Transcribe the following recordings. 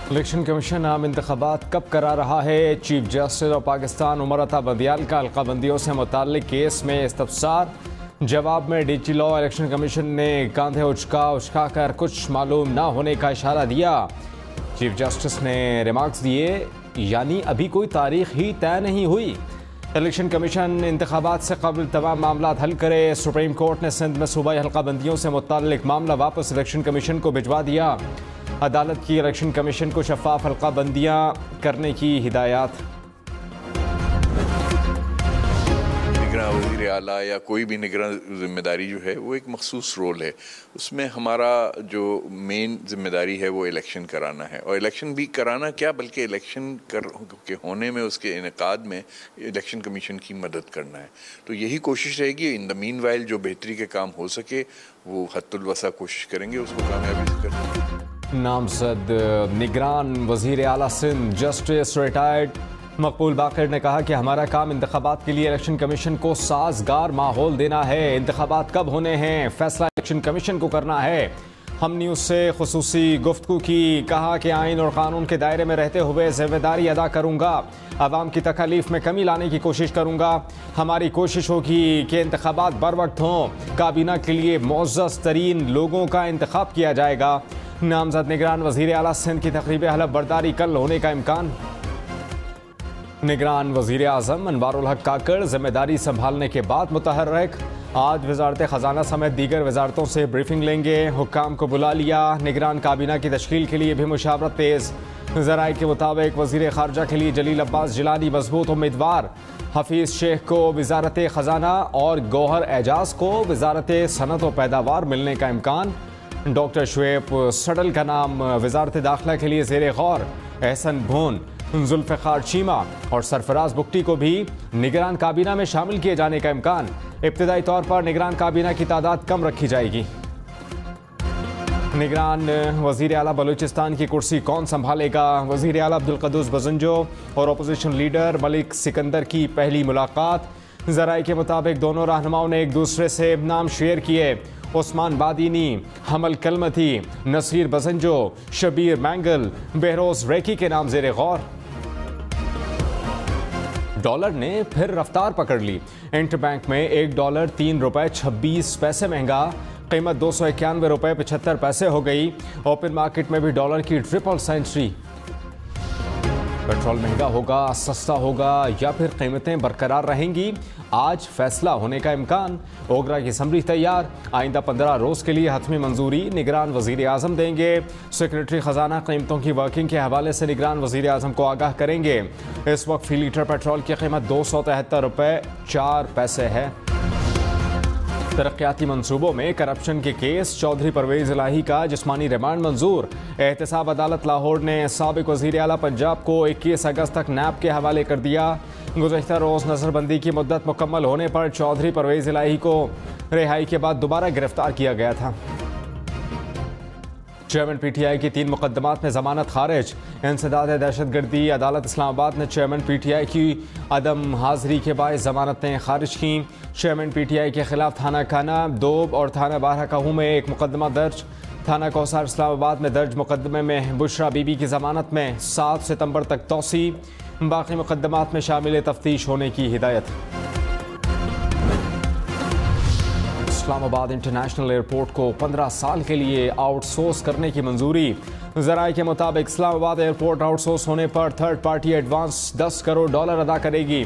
Election commission आम इंतखाबात कब करा रहा है? Chief justice of Pakistan Umar Ata Bandial का हल्काबंदियों से मुताल्लिक केस में इस्तफसार। जवाब में डीजी लॉ इलेक्शन कमीशन ने कांधे उचका कर कुछ मालूम ना होने का इशारा दिया। चीफ जस्टिस ने रिमार्क्स दिए, यानी अभी कोई तारीख ही तय नहीं हुई। इलेक्शन कमीशन इंतखाबात से कबल तमाम मामला हल करे। सुप्रीम कोर्ट ने सिंध में सूबाई हल्काबंदियों से मुताल्लिक मामला वापस इलेक्शन कमीशन को भिजवा दिया। अदालत की इलेक्शन कमीशन को शफाफ हल्काबंदियाँ करने की हिदायत। निगरान वज़ीर आला या कोई भी निगरान जिम्मेदारी जो है वो एक मखसूस रोल है। उसमें हमारा जो मेन जिम्मेदारी है वो इलेक्शन कराना है, और इलेक्शन भी कराना क्या बल्कि इलेक्शन के होने में, उसके इनेकाद में इलेक्शन कमीशन की मदद करना है। तो यही कोशिश रहेगी। इन द मीन वाइल जो बेहतरी के काम हो सके वो हद्दुल वसा कोशिश करेंगे उसको कामयाबी से करना। नामजद निगरान वज़ीर आला सिंध जस्टिस रिटायर्ड मकबूल बाकर ने कहा कि हमारा काम इंतखाबात के लिए इलेक्शन कमीशन को साजगार माहौल देना है। इंतखाबात कब होने हैं फैसला इलेक्शन कमीशन को करना है। हम न्यूज़ से खुसूसी गुफ्तगू की, कहा कि आइन और कानून के दायरे में रहते हुए जिम्मेदारी अदा करूँगा। आवाम की तकलीफ में कमी लाने की कोशिश करूँगा। हमारी कोशिश होगी कि इंतखाबात बर वक्त हों। काबीना के लिए मुअज़्ज़ज़ तरीन लोगों का इंतखाब किया जाएगा। नामजद निगरान वज़ीर आला सिंध की तक़रीब हलफ बर्दारी कल होने का इम्कान। निगरान वज़ीर आज़म अनवारुल हक काकड़ जिम्मेदारी संभालने के बाद मुतहर्रिक। आज वज़ारत ख़जाना समेत दीगर वज़ारतों से ब्रीफिंग लेंगे। हुक्काम को बुला लिया। निगरान काबीना की तश्कील के लिए भी मुशावरत तेज़। ज़राए के मुताबिक वज़ीर ख़ारजा के लिए जलील अब्बास जिलानी मजबूत उम्मीदवार। हफीज़ शेख को वज़ारत ख़जाना और गौहर एजाज को वज़ारत सनत व पैदावार मिलने का इम्कान। डॉक्टर शुएब सडल का नाम वज़ारत दाखिला के लिए ज़ेर गौर। एहसन भून, जुल्फ़िकार चीमा और सरफराज बुगटी को भी निगरान काबीना में शामिल किए जाने का इम्कान। इब्तिदाई तौर पर निगरान काबीना की तादाद कम रखी जाएगी। निगरान वज़ीर आला बलूचिस्तान की कुर्सी कौन संभालेगा? वज़ीर आला अब्दुल क़ुद्दूस बज़ंजो और अपोजिशन लीडर मलिक सिकंदर की पहली मुलाकात। ज़राए के मुताबिक दोनों रहनुमाओं ने एक दूसरे से नाम शेयर किए। उस्मान बादीनी, हमल कलमती, नसीर बज़ंजो, शबीर मैंगल, बहरोज रेकी के नाम ज़ेर गौर। डॉलर ने फिर रफ्तार पकड़ ली। इंटरबैंक में $1 $3.26 महंगा, कीमत $291.75 हो गई। ओपन मार्केट में भी डॉलर की ट्रिपल सेंचुरी। पेट्रोल महंगा होगा, सस्ता होगा या फिर कीमतें बरकरार रहेंगी? आज फैसला होने का इम्कान। ओगरा की समरी तैयार। आइंदा 15 रोज़ के लिए हतमी मंजूरी निगरान वज़ीर आज़म देंगे। सेक्रेटरी ख़जाना कीमतों की वर्किंग के हवाले से निगरान वज़ीर आज़म को आगाह करेंगे। इस वक्त फ़ी लीटर पेट्रोल की कीमत $273.04 है। तरक्याती मंसूबों में करप्शन के केस। चौधरी परवेज़ इलाही का जिस्मानी रिमांड मंजूर। एहतसाब अदालत लाहौर ने साबिक वज़ीर आला पंजाब को 21 अगस्त तक नैब के हवाले कर दिया। गुज़श्ता रोज़ नज़रबंदी की मुद्दत मुकम्मल होने पर चौधरी परवेज़ इलाही को रिहाई के बाद दोबारा गिरफ्तार किया गया था। चेयरमैन PTI की 3 मुकदमात में जमानत खारिज। इंसदाद दहशतगर्दी। अदालत इस्लामाबाद ने चेयरमैन PTI की अदम हाजिरी के बायस जमानतें खारिज की। चेयरमैन PTI के खिलाफ थाना खाना, दोब और थाना बारहकाहू में एक मुकदमा दर्ज। थाना कौसार इस्लामाबाद में दर्ज मुकदमे में बुशरा बीबी की जमानत में 7 सितंबर तक तौसी। बाकी मुकदमात में शामिल तफ्तीश होने की हिदायत। इस्लामाबाद इंटरनेशनल एयरपोर्ट को 15 साल के लिए आउटसोर्स करने की मंजूरी। ज़राए के मुताबिक इस्लामाबाद एयरपोर्ट आउटसोर्स होने पर थर्ड पार्टी एडवांस $10 करोड़ अदा करेगी।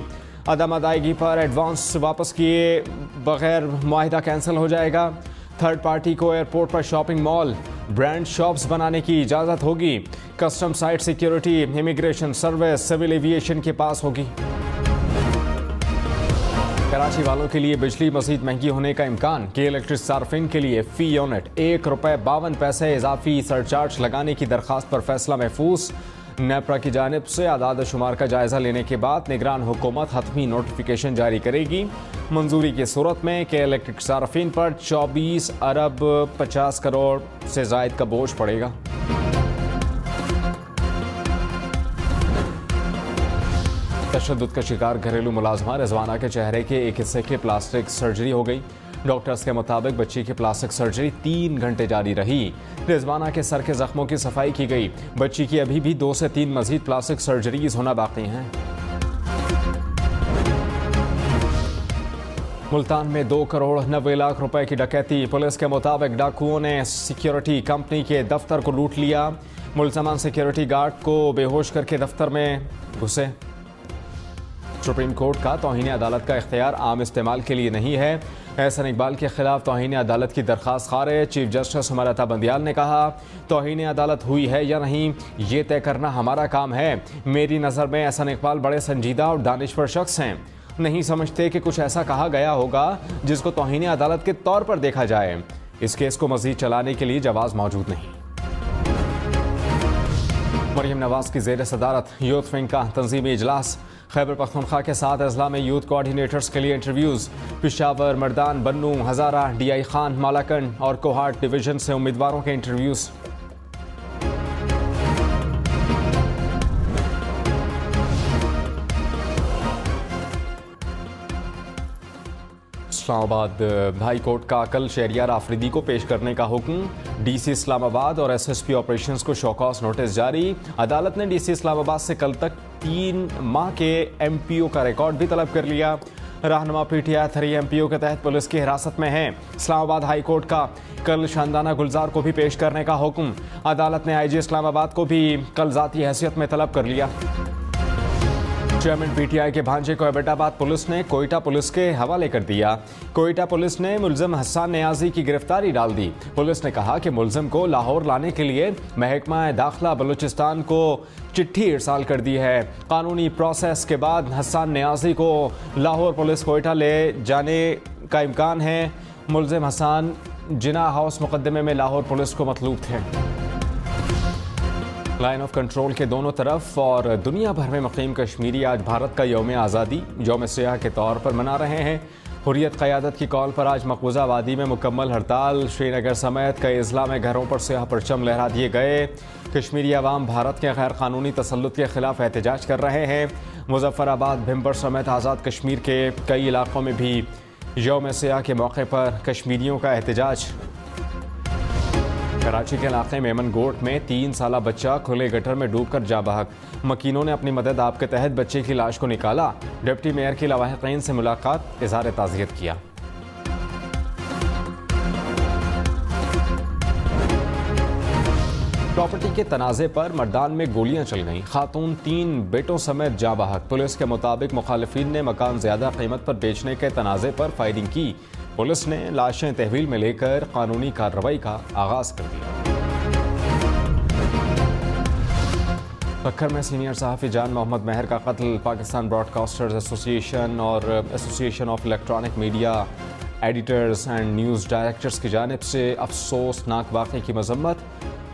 अदम अदायगी पर एडवांस वापस किए बगैर मुआहिदा कैंसिल हो जाएगा। थर्ड पार्टी को एयरपोर्ट पर शॉपिंग मॉल, ब्रांड शॉप्स बनाने की इजाज़त होगी। Custom site security, immigration service civil aviation के पास होगी। कराची वालों के लिए बिजली मज़ीद महंगी होने का इम्कान। के इलेक्ट्रिक सार्फिन के लिए फ़ी यूनिट $1.52 इजाफी सरचार्ज लगाने की दरख्वास्त पर फैसला महफूज। नेपरा की जानिब से आदाद शुमार का जायजा लेने के बाद निगरान हुकूमत हतमी नोटिफिकेशन जारी करेगी। मंजूरी की सूरत में के इलेक्ट्रिक सार्फिन पर 24 अरब 50 करोड़ से जायद का बोझ पड़ेगा। तशद्दुद का शिकार घरेलू मुलाजमा रिजवाना के चेहरे के एक हिस्से की प्लास्टिक सर्जरी हो गई। डॉक्टर्स के मुताबिक बच्ची की प्लास्टिक सर्जरी 3 घंटे जारी रही। रिजवाना के सर के जख्मों की सफाई की गई। बच्ची की अभी भी 2 से 3 मजीद प्लास्टिक सर्जरीज होना बाकी हैं। मुल्तान में 2 करोड़ 90 लाख रुपए की डकैती। पुलिस के मुताबिक डाकुओं ने सिक्योरिटी कंपनी के दफ्तर को लूट लिया। मुलजमान सिक्योरिटी गार्ड को बेहोश करके दफ्तर में घुसे। सुप्रीम कोर्ट का तौहीन अदालत का इख्तियार आम इस्तेमाल के लिए नहीं है। एहसन इकबाल के खिलाफ तौहीन अदालत की दरख्वास्त खारिज। चीफ जस्टिस हुमालता बंदियाल ने कहा, तौहीन अदालत हुई है या नहीं ये तय करना हमारा काम है। मेरी नज़र में एहसन इकबाल बड़े संजीदा और दानिशवर शख्स हैं। नहीं समझते कि कुछ ऐसा कहा गया होगा जिसको तौहीन अदालत के तौर पर देखा जाए। इस केस को मजीद चलाने के लिए जवाब मौजूद नहीं। मरियम नवाज की जेर सदारत यूथ विंग का तंजीमी इजलास। खैबर पख्तूनख्वा के 7 अजला में यूथ कोऑर्डिनेटर्स के लिए इंटरव्यूज़। पिशावर, मर्दान, बन्नू, हज़ारा, DI खान, मालाकंड और कोहाट डिवीजन से उम्मीदवारों के इंटरव्यूज़। इस्लामाबाद हाई कोर्ट का कल शहरियार आफरीदी को पेश करने का हुक्म। DC इस्लामाबाद और SSP ऑपरेशंस को शोकॉस नोटिस जारी। अदालत ने DC इस्लामाबाद से कल तक 3 माह के MPO का रिकॉर्ड भी तलब कर लिया। रहनुमा PTI 3 MPO के तहत पुलिस की हिरासत में हैं। इस्लामाबाद हाई कोर्ट का कल शानदाना गुलजार को भी पेश करने का हुक्म। अदालत ने IG इस्लामाबाद को भी कल जाती हैसियत में तलब कर लिया। चेयरमैन PTI के भांजे को एबटाबाद पुलिस ने कोयटा पुलिस के हवाले कर दिया। कोयटा पुलिस ने मुलजिम हसन नियाजी की गिरफ्तारी डाल दी। पुलिस ने कहा कि मुलजिम को लाहौर लाने के लिए महकमा दाखिला बलूचिस्तान को चिट्ठी इरसाल कर दी है। कानूनी प्रोसेस के बाद हसन नियाजी को लाहौर पुलिस कोयटा ले जाने का इम्कान है। मुलजिम हसन जिना हाउस मुकदमे में लाहौर पुलिस को मतलूब थे। लाइन ऑफ कंट्रोल के दोनों तरफ और दुनिया भर में मुकीम कश्मीरी आज भारत का यौम आज़ादी यौम सियाह के तौर पर मना रहे हैं। हुर्रियत क़यादत की कॉल पर आज मकबूजा वादी में मुकम्मल हड़ताल। श्रीनगर समेत कई अजला में घरों पर सियाह परचम लहरा दिए गए। कश्मीरी अवाम भारत के गैर कानूनी तसल्लुत के खिलाफ एहतजाज कर रहे हैं। मुजफ्फराबाद, भिम्बर समेत आज़ाद कश्मीर के कई इलाकों में भी यौम सियाह के मौके पर कश्मीरियों का एहतजाज। कराची के इलाके मेमन गोट में 3 साला बच्चा खुले गटर में डूबकर जा बहक। मकीनों ने अपनी मदद आप के तहत बच्चे की लाश को निकाला। डिप्टी मेयर की लवाहिकीन से मुलाकात, इज़हार ताज़ियत किया। प्रॉपर्टी के तनाज़े पर मर्दान में गोलियां चल गईं। खातून 3 बेटों समेत जा बहक। पुलिस के मुताबिक मुखालिफिन ने मकान ज्यादा कीमत पर बेचने के तनाज़े पर फायरिंग की। पुलिस ने लाशें तहवील में लेकर कानूनी कार्रवाई का आगाज कर दिया। खक्खर में सीनियर सहाफ़ी जान मोहम्मद महर का कत्ल। पाकिस्तान ब्रॉडकास्टर्स एसोसिएशन और association of electronic media editors and news directors की जानिब से अफसोसनाक वाक़े की मजम्मत।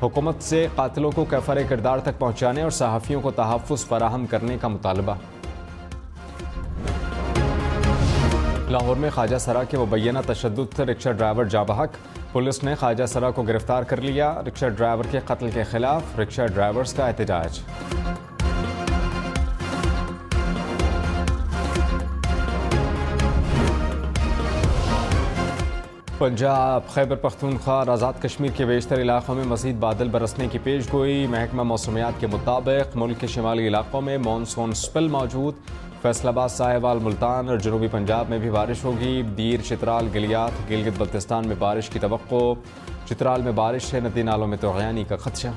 हुकूमत से कातिलों को कैफर किरदार तक पहुँचाने और सहाफ़ियों को तहफ़्फ़ुज़ फराहम करने का मुतालबा। लाहौर में ख्वाजा सरा के मुबैना तशद्दुद से रिक्शा ड्राइवर जा बहक। पुलिस ने ख्वाजा सरा को गिरफ्तार कर लिया। रिक्शा ड्राइवर के कत्ल के खिलाफ रिक्शा ड्राइवर्स का एहतजाज। पंजाब, खैबर पख्तूनख्वा और आज़ाद कश्मीर के बेशतर इलाकों में मज़ीद बादल बरसने की पेश गोई। महकमा मौसमियात के मुताबिक मुल्क के शिमाली इलाकों में मानसून स्पेल मौजूद। फैसलाबाद, साहिवाल, मुल्तान और जनूबी पंजाब में भी बारिश होगी। दीर, चित्राल, गिलियात, गिलगित बल्तिस्तान में बारिश की तवक्को। चित्राल में बारिश से नदी नालों में तग़यानी का खदशा।